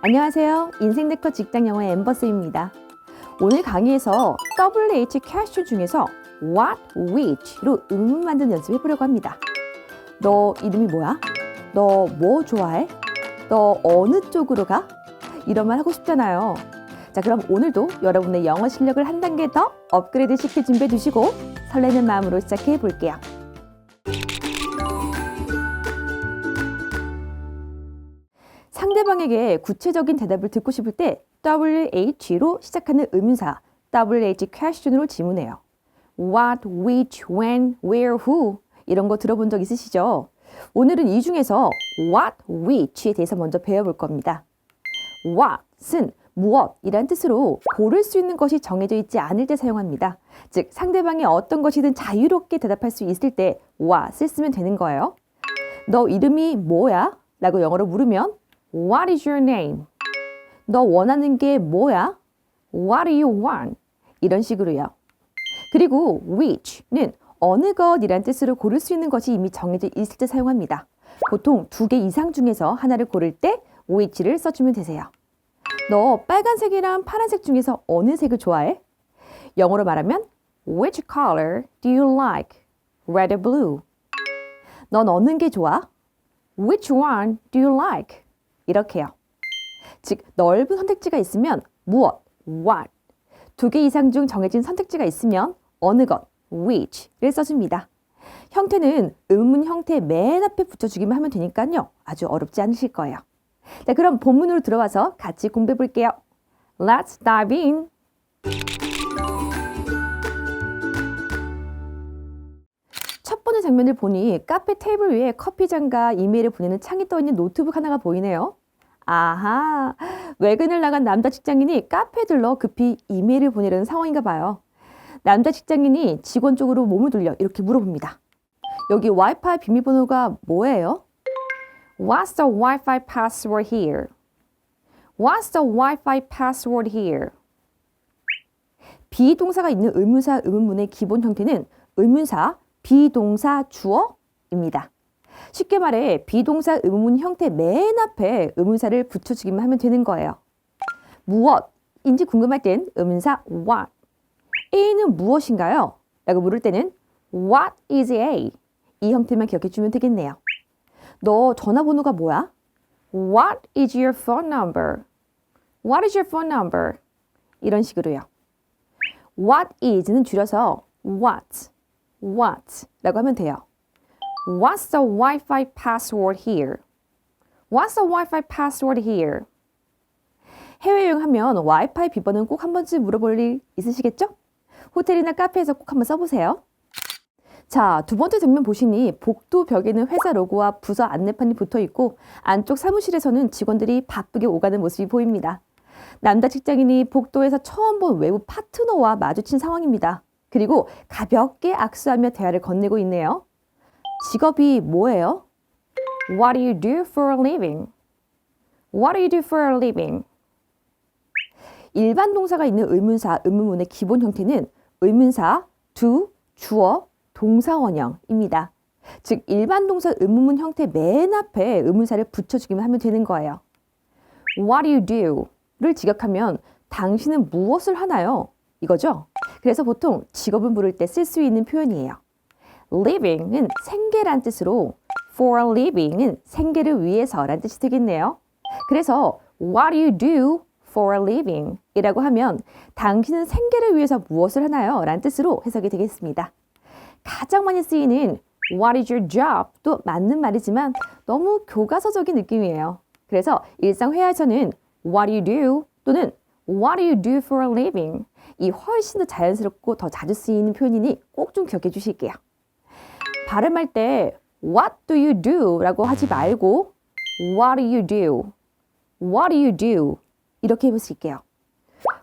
안녕하세요. 인생네커 직장영어의 엠버스입니다. 오늘 강의에서 WH 퀘스천 중에서 what, which로 의문 만드는 연습 해보려고 합니다. 너 이름이 뭐야? 너 뭐 좋아해? 너 어느 쪽으로 가? 이런 말 하고 싶잖아요. 자, 그럼 오늘도 여러분의 영어 실력을 한 단계 더 업그레이드 시킬 준비해 주시고 설레는 마음으로 시작해 볼게요. 상대방에게 구체적인 대답을 듣고 싶을 때 WH로 시작하는 의문사 WH question으로 지문해요. What, which, when, where, who 이런 거 들어본 적 있으시죠? 오늘은 이 중에서 what, which에 대해서 먼저 배워볼 겁니다. what은 무엇이란 뜻으로 고를 수 있는 것이 정해져 있지 않을 때 사용합니다. 즉 상대방이 어떤 것이든 자유롭게 대답할 수 있을 때 what을 쓰면 되는 거예요. 너 이름이 뭐야? 라고 영어로 물으면 What is your name? 너 원하는 게 뭐야? What do you want? 이런 식으로요. 그리고 which는 어느 것이란 뜻으로 고를 수 있는 것이 이미 정해져 있을 때 사용합니다. 보통 2개 이상 중에서 하나를 고를 때 which를 써주면 되세요. 너 빨간색이랑 파란색 중에서 어느 색을 좋아해? 영어로 말하면 Which color do you like? Red or blue? 넌 어느 게 좋아? Which one do you like? 이렇게요. 즉 넓은 선택지가 있으면 무엇, what 2개 이상 중 정해진 선택지가 있으면 어느 것, which를 써줍니다. 형태는 의문 형태 맨 앞에 붙여주기만 하면 되니까요. 아주 어렵지 않으실 거예요. 자, 그럼 본문으로 들어와서 같이 공부해 볼게요. Let's dive in! 첫 번째 장면을 보니 카페 테이블 위에 커피잔과 이메일을 보내는 창이 떠있는 노트북 하나가 보이네요. 아하, 외근을 나간 남자 직장인이 카페에 들러 급히 이메일을 보내려는 상황인가 봐요. 남자 직장인이 직원 쪽으로 몸을 돌려 이렇게 물어봅니다. 여기 와이파이 비밀번호가 뭐예요? What's the Wi-Fi password here? What's the Wi-Fi password here? 비동사가 있는 의문사 의문문의 기본 형태는 의문사 비동사 주어입니다. 쉽게 말해 비동사 의문문 형태 맨 앞에 의문사를 붙여주기만 하면 되는 거예요. 무엇인지 궁금할 땐 의문사 what. A는 무엇인가요? 라고 물을 때는 What is A? 이 형태만 기억해주면 되겠네요. 너 전화번호가 뭐야? What is your phone number? What is your phone number? 이런 식으로요. What is는 줄여서 what 라고 하면 돼요. What's the Wi-Fi password here? What's the Wi-Fi password here? 해외여행하면 와이파이 비번은 꼭 한 번쯤 물어볼 일 있으시겠죠? 호텔이나 카페에서 꼭 한번 써보세요. 자, 두 번째 장면 보시니 복도 벽에는 회사 로고와 부서 안내판이 붙어있고 안쪽 사무실에서는 직원들이 바쁘게 오가는 모습이 보입니다. 남자 직장인이 복도에서 처음 본 외부 파트너와 마주친 상황입니다. 그리고 가볍게 악수하며 대화를 건네고 있네요. 직업이 뭐예요? What do you do for a living? What do you do for a living? 일반 동사가 있는 의문사, 의문문의 기본 형태는 의문사, do, 주어, 동사 원형입니다. 즉 일반 동사 의문문 형태 맨 앞에 의문사를 붙여주기만 하면 되는 거예요. What do you do?를 직역하면 당신은 무엇을 하나요? 이거죠? 그래서 보통 직업을 물을 때 쓸 수 있는 표현이에요. living은 생계란 뜻으로 for a living은 생계를 위해서란 뜻이 되겠네요. 그래서 what do you do for a living? 이라고 하면 당신은 생계를 위해서 무엇을 하나요? 라는 뜻으로 해석이 되겠습니다. 가장 많이 쓰이는 what is your job? 도 맞는 말이지만 너무 교과서적인 느낌이에요. 그래서 일상 회화에서는 what do you do? 또는 what do you do for a living? 이 훨씬 더 자연스럽고 더 자주 쓰이는 표현이니 꼭 좀 기억해 주실게요. 발음할 때 what do you do? 라고 하지 말고 what do you do? What do you do? 이렇게 해보실게요.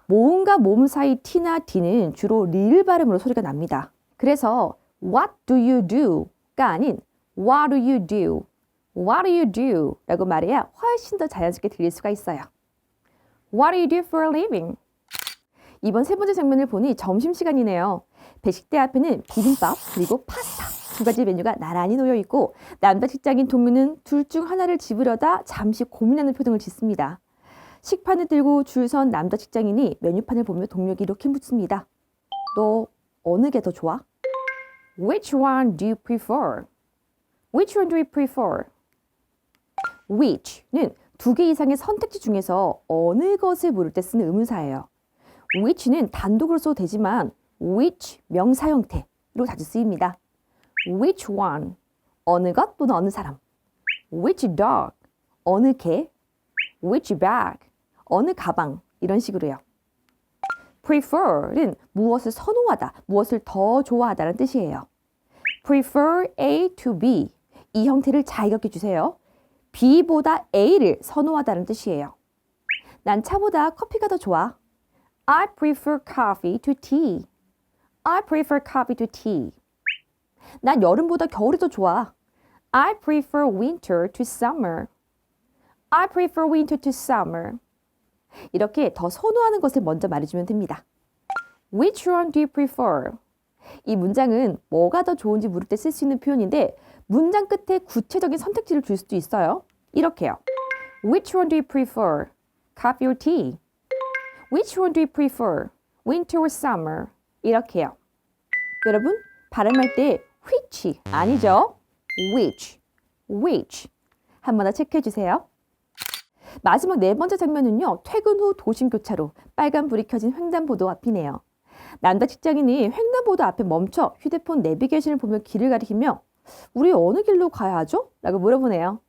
모음과 모음 사이 T나 D는 주로 리을 발음으로 소리가 납니다. 그래서 what do you do?가 아닌 what do you do? What do you do? 라고 말해야 훨씬 더 자연스럽게 들릴 수가 있어요. What do you do for a living? 이번 세 번째 장면을 보니 점심시간이네요. 배식대 앞에는 비빔밥 그리고 파스타 2가지 메뉴가 나란히 놓여 있고 남자 직장인 동료는 둘 중 하나를 집으려다 잠시 고민하는 표정을 짓습니다. 식판을 들고 줄 선 남자 직장인이 메뉴판을 보며 동료에게 이렇게 묻습니다. 너 어느 게 더 좋아? Which one do you prefer? Which one do you prefer? Which는 두 개 이상의 선택지 중에서 어느 것을 물을 때 쓰는 의문사예요. which는 단독으로 써도 되지만 which 명사 형태로 자주 쓰입니다. Which one? 어느 것 또는 어느 사람. Which dog? 어느 개. Which bag? 어느 가방. 이런 식으로요. prefer는 무엇을 선호하다, 무엇을 더 좋아하다는 뜻이에요. prefer A to B. 이 형태를 잘 기억해 주세요. B보다 A를 선호하다는 뜻이에요. 난 차보다 커피가 더 좋아. I prefer coffee to tea. I prefer coffee to tea. 난 여름보다 겨울이 더 좋아. I prefer winter to summer. I prefer winter to summer. 이렇게 더 선호하는 것을 먼저 말해주면 됩니다. Which one do you prefer? 이 문장은 뭐가 더 좋은지 물을 때 쓸 수 있는 표현인데 문장 끝에 구체적인 선택지를 줄 수도 있어요. 이렇게요. Which one do you prefer? Coffee or tea? Which one do you prefer? Winter or summer? 이렇게요. 여러분, 발음할 때 which 아니죠? which. 한 번 더 체크해 주세요. 마지막 네 번째 장면은요. 퇴근 후 도심교차로 빨간불이 켜진 횡단보도 앞이네요. 남자 직장인이 횡단보도 앞에 멈춰 휴대폰 내비게이션을 보며 길을 가리키며 우리 어느 길로 가야 하죠? 라고 물어보네요.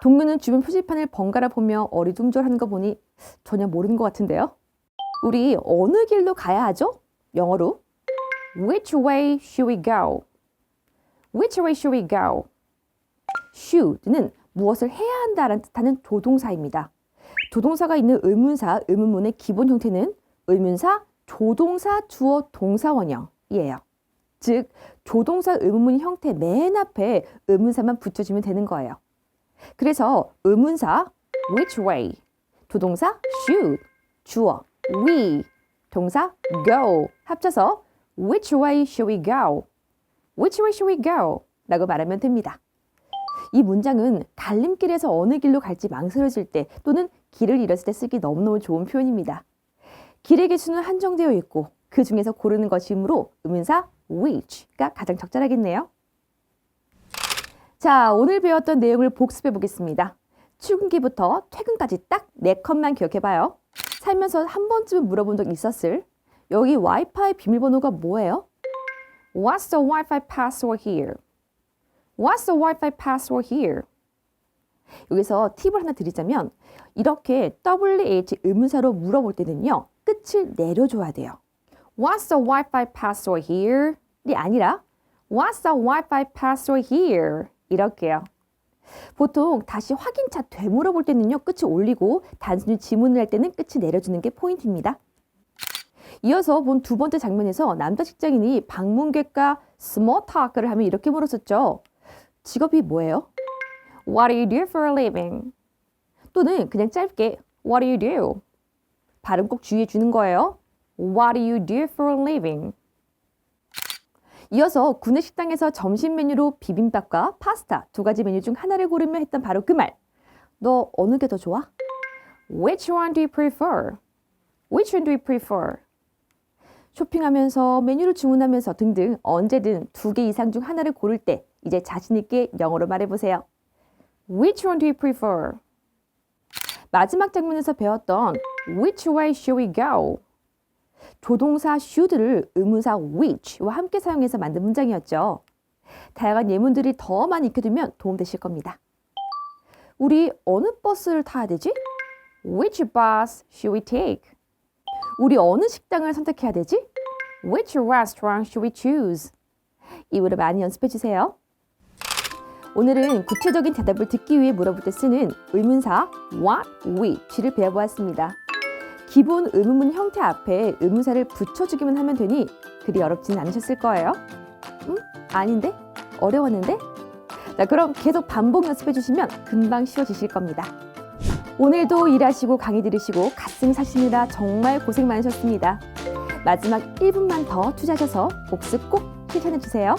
동료는 주변 표지판을 번갈아 보며 어리둥절하는 거 보니 전혀 모르는 것 같은데요. 우리 어느 길로 가야 하죠? 영어로 Which way should we go? Which way should we go? should는 무엇을 해야 한다라는 뜻하는 조동사입니다. 조동사가 있는 의문사, 의문문의 기본 형태는 의문사, 조동사, 주어, 동사 원형이에요. 즉, 조동사 의문문 형태 맨 앞에 의문사만 붙여주면 되는 거예요. 그래서 의문사 which way, 조동사 should, 주어 we, 동사 go 합쳐서 which way should we go? Which way should we go? 라고 말하면 됩니다. 이 문장은 갈림길에서 어느 길로 갈지 망설여질 때 또는 길을 잃었을 때 쓰기 너무너무 좋은 표현입니다. 길의 개수는 한정되어 있고 그 중에서 고르는 것이므로 의문사 which가 가장 적절하겠네요. 자, 오늘 배웠던 내용을 복습해 보겠습니다. 출근기부터 퇴근까지 딱 4컷만 기억해봐요. 살면서 한 번쯤은 물어본 적 있었을 여기 와이파이 비밀번호가 뭐예요? What's the Wi-Fi password here? What's the Wi-Fi password here? 여기서 팁을 하나 드리자면 이렇게 WH 의문사로 물어볼 때는요. 끝을 내려줘야 돼요. What's the Wi-Fi password here? 이 아니라 What's the Wi-Fi password here? 이렇게요. 보통 다시 확인차 되물어볼 때는요. 끝을 올리고 단순히 질문을 할 때는 끝을 내려주는 게 포인트입니다. 이어서 본 두 번째 장면에서 남자 직장인이 방문객과 small talk를 하면 이렇게 물었었죠. 직업이 뭐예요? What do you do for a living? 또는 그냥 짧게 What do you do? 발음 꼭 주의해 주는 거예요. What do you do for a living? 이어서 구내 식당에서 점심 메뉴로 비빔밥과 파스타 두 가지 메뉴 중 하나를 고르며 했던 바로 그 말. 너 어느 게 더 좋아? Which one do you prefer? Which one do you prefer? 쇼핑하면서 메뉴를 주문하면서 등등 언제든 두 개 이상 중 하나를 고를 때 이제 자신 있게 영어로 말해보세요. Which one do you prefer? 마지막 장면에서 배웠던 Which way should we go? 조동사 should를 의문사 which와 함께 사용해서 만든 문장이었죠. 다양한 예문들이 더 많이 익혀두면 도움되실 겁니다. 우리 어느 버스를 타야 되지? Which bus should we take? 우리 어느 식당을 선택해야 되지? Which restaurant should we choose? 입으로 많이 연습해 주세요. 오늘은 구체적인 대답을 듣기 위해 물어볼 때 쓰는 의문사 what, which를 배워보았습니다. 기본 의문문 형태 앞에 의문사를 붙여주기만 하면 되니 그리 어렵진 않으셨을 거예요. 아닌데? 어려웠는데? 자, 그럼 계속 반복 연습해 주시면 금방 쉬워지실 겁니다. 오늘도 일하시고 강의 들으시고 갓생 사시느라 정말 고생 많으셨습니다. 마지막 1분만 더 투자하셔서 복습 꼭 실천해 주세요.